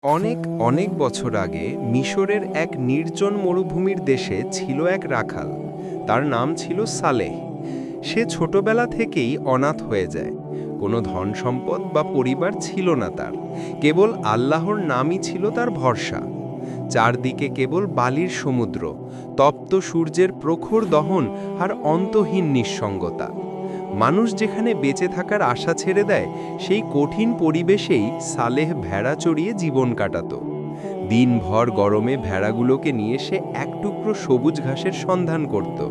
অনেক অনেক বছর আগে মিশরের এক নির্জন মরুভূমির দেশে ছিল এক রাখাল। তার নাম ছিল সালেহ। সে ছোটবেলা থেকেই অনাথ হয়ে যায়। কোনো ধন সম্পদ বা পরিবার ছিল না তার, কেবল আল্লাহর নামই ছিল তার ভরসা। চারদিকে কেবল বালির সমুদ্র, তপ্ত সূর্যের প্রখর দহন আর অন্তহীন নিঃসঙ্গতা। মানুষ যেখানে বেঁচে থাকার আশা ছেড়ে দেয়, সেই কঠিন পরিবেশেই সালেহ ভেড়া চড়িয়ে জীবন কাটাত। দিনভর গরমে ভেড়াগুলোকে নিয়ে সে এক টুকরো সবুজ ঘাসের সন্ধান করত।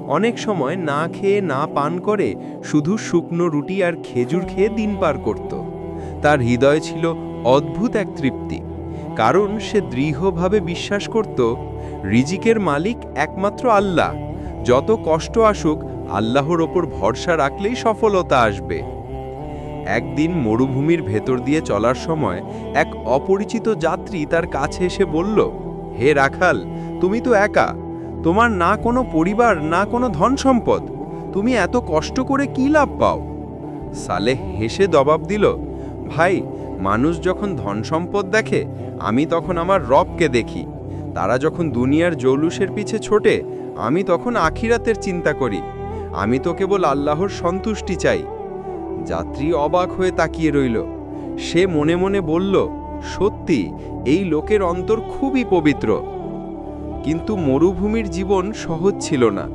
অনেক সময় না খেয়ে না পান করে শুধু শুকনো রুটি আর খেজুর খেয়ে দিন পার করত। তার হৃদয় ছিল অদ্ভুত এক তৃপ্তি, কারণ সে দৃঢ়ভাবে বিশ্বাস করত রিজিকের মালিক একমাত্র আল্লাহ। যত কষ্ট আসুক, আল্লাহর ওপর ভরসা রাখলেই সফলতা আসবে। একদিন মরুভূমির ভেতর দিয়ে চলার সময় এক অপরিচিত যাত্রী তার কাছে এসে বলল, হে রাখাল, তুমি তো একা, তোমার না কোনো পরিবার না কোনো ধন সম্পদ, তুমি এত কষ্ট করে কি লাভ পাও? সালেহ হেসে জবাব দিল, ভাই, মানুষ যখন ধন সম্পদ দেখে, আমি তখন আমার রবকে দেখি। তারা যখন দুনিয়ার জৌলুসের পিছে ছোটে, আমি তখন আখিরাতের চিন্তা করি। আমি তো কেবল আল্লাহর সন্তুষ্টি চাই। যাত্রী অবাক হয়ে তাকিয়ে রইল। সে মনে মনে বলল, সত্যি, এই লোকের অন্তর খুবই পবিত্র। কিন্তু মরুভূমির জীবন সহজ ছিল না।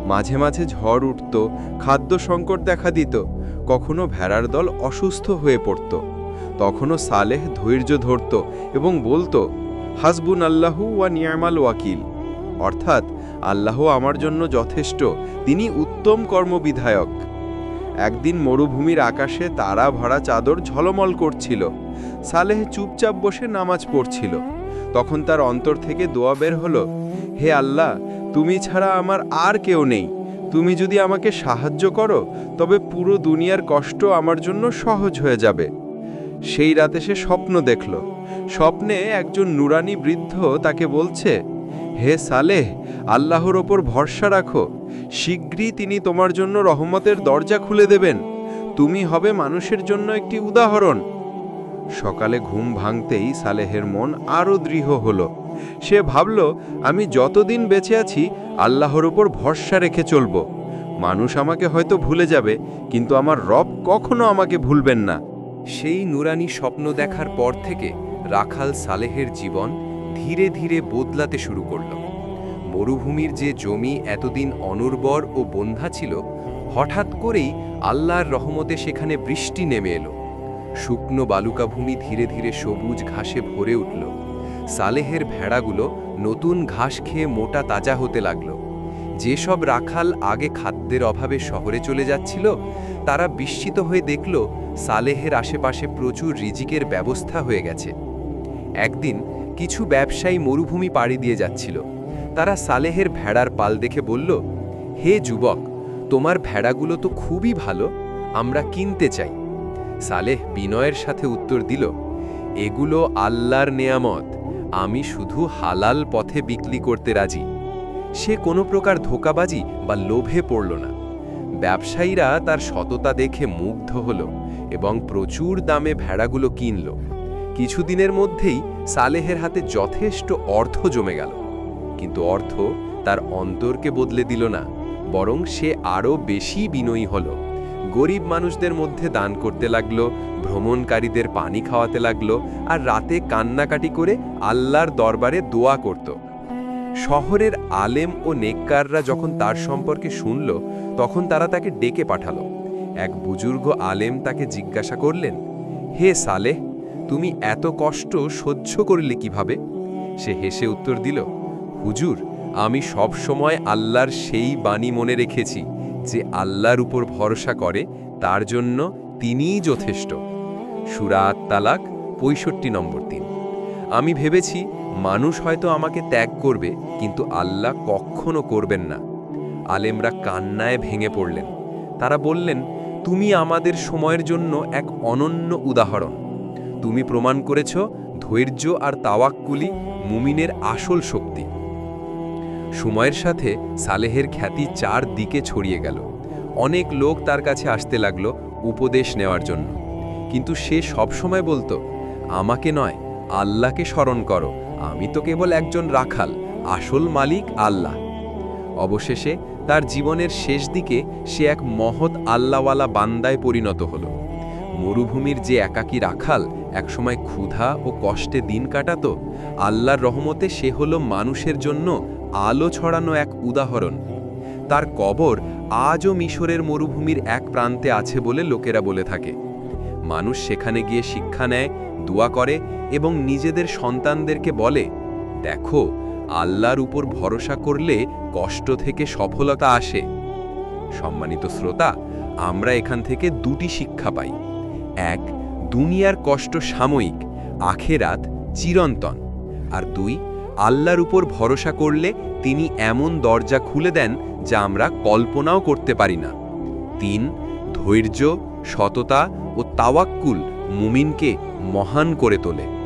মাঝে মাঝে ঝড় উঠত, খাদ্য সংকট দেখা দিত, কখনো ভেড়ার দল অসুস্থ হয়ে পড়ত। তখনও সালেহ ধৈর্য ধরত এবং বলতো, হাসবুন আল্লাহু ওয়া নিয়ামাল ওয়াকিল, অর্থাৎ আল্লাহ আমার জন্য যথেষ্ট, তিনি উত্তম কর্মবিধায়ক। একদিন মরুভূমির আকাশে তারা ভরা চাদর ঝলমল করছিল। সালেহ চুপচাপ বসে নামাজ পড়ছিল। তখন তার অন্তর থেকে দোয়া বের হলো, হে আল্লাহ, তুমি ছাড়া আমার আর কেউ নেই। তুমি যদি আমাকে সাহায্য করো, তবে পুরো দুনিয়ার কষ্ট আমার জন্য সহজ হয়ে যাবে। সেই রাতে সে স্বপ্ন দেখল। স্বপ্নে একজন নুরানি বৃদ্ধ তাকে বলছে, হে সালেহ, আল্লাহর ওপর ভরসা রাখো, শীঘ্রই তিনি তোমার জন্য রহমতের দরজা খুলে দেবেন। তুমি হবে মানুষের জন্য একটি উদাহরণ। সকালে ঘুম ভাঙতেই সালেহের মন আরও দৃঢ় হলো। সে ভাবল, আমি যতদিন বেঁচে আছি আল্লাহর ওপর ভরসা রেখে চলব। মানুষ আমাকে হয়তো ভুলে যাবে, কিন্তু আমার রব কখনো আমাকে ভুলবেন না। সেই নুরানি স্বপ্ন দেখার পর থেকে রাখাল সালেহের জীবন ধীরে ধীরে বদলাতে শুরু করল। মরুভূমির যে জমি এতদিন অনুর্বর ও বন্ধ্যা ছিল, হঠাৎ করেই আল্লাহর রহমতে সেখানে বৃষ্টি নেমে এলো। শুকনো বালুকাভূমি ধীরে ধীরে সবুজ ঘাসে ভরে উঠল। সালেহের ভেড়াগুলো নতুন ঘাস খেয়ে মোটা তাজা হতে লাগল। যেসব রাখাল আগে খাদ্যের অভাবে শহরে চলে যাচ্ছিল, তারা বিস্মিত হয়ে দেখল সালেহের আশেপাশে প্রচুর রিজিকের ব্যবস্থা হয়ে গেছে। একদিন কিছু ব্যবসায়ী মরুভূমি পাড়ি দিয়ে যাচ্ছিল। তারা সালেহের ভেড়ার পাল দেখে বলল, হে যুবক, তোমার ভেড়াগুলো তো খুবই ভালো, আমরা কিনতে চাই। সালেহ বিনয়ের সাথে উত্তর দিল, এগুলো আল্লাহর নেয়ামত, আমি শুধু হালাল পথে বিক্রি করতে রাজি। সে কোনো প্রকার ধোঁকাবাজি বা লোভে পড়ল না। ব্যবসায়ীরা তার সততা দেখে মুগ্ধ হল এবং প্রচুর দামে ভেড়াগুলো কিনল। কিছুদিনের মধ্যেই সালেহের হাতে যথেষ্ট অর্থ জমে গেল। কিন্তু অর্থ তার অন্তরকে বদলে দিল না, বরং সে আরও বেশি বিনয়ী হল। গরিব মানুষদের মধ্যে দান করতে লাগলো, ভ্রমণকারীদের পানি খাওয়াতে লাগলো, আর রাতে কান্নাকাটি করে আল্লাহর দরবারে দোয়া করত। শহরের আলেম ও নেককাররা যখন তার সম্পর্কে শুনল, তখন তারা তাকে ডেকে পাঠালো। এক বুজুর্গ আলেম তাকে জিজ্ঞাসা করলেন, হে সালেহ, তুমি এত কষ্ট সহ্য করলে কিভাবে? সে হেসে উত্তর দিল, হুজুর, আমি সব সময় আল্লাহর সেই বাণী মনে রেখেছি যে আল্লাহর উপর ভরসা করে তার জন্য তিনিই যথেষ্ট। সূরা আত-তালাক ৬৫ নম্বর ৩। আমি ভেবেছি মানুষ হয়তো আমাকে ত্যাগ করবে, কিন্তু আল্লাহ কখনো করবেন না। আলেমরা কান্নায় ভেঙে পড়লেন। তারা বললেন, তুমি আমাদের সময়ের জন্য এক অনন্য উদাহরণ। তুমি প্রমাণ করেছ ধৈর্য আর তাওয়াক্কুলই মুমিনের আসল শক্তি। সময়ের সাথে সালেহের খ্যাতি চারদিকে ছড়িয়ে গেল। অনেক লোক তার কাছে আসতে লাগলো উপদেশ নেওয়ার জন্য। কিন্তু সে সবসময় বলতো, আমাকে নয়, আল্লাহকে স্মরণ করো, আমি তো কেবল একজন রাখাল, আসল মালিক আল্লাহ। অবশেষে তার জীবনের শেষ দিকে সে এক মহৎ আল্লাহওয়ালা বান্দায় পরিণত হল। মরুভূমির যে একাকী রাখাল একসময় ক্ষুধা ও কষ্টে দিন কাটাতো, আল্লাহর রহমতে সে হল মানুষের জন্য আলো ছড়ানো এক উদাহরণ। তার কবর আজও মিশরের মরুভূমির এক প্রান্তে আছে বলে লোকেরা বলে থাকে। মানুষ সেখানে গিয়ে শিক্ষা নেয়, দোয়া করে এবং নিজেদের সন্তানদেরকে বলে, দেখো, আল্লাহর উপর ভরসা করলে কষ্ট থেকে সফলতা আসে। সম্মানিত শ্রোতা, আমরা এখান থেকে দুটি শিক্ষা পাই। এক, দুনিয়ার কষ্ট সাময়িক, আখেরাত চিরন্তন। আর দুই, আল্লাহর উপর ভরসা করলে তিনি এমন দরজা খুলে দেন যা আমরা কল্পনাও করতে পারি না। 3, ধৈর্য, সততা ও তাওয়াক্কুল মুমিনকে মহান করে তোলে।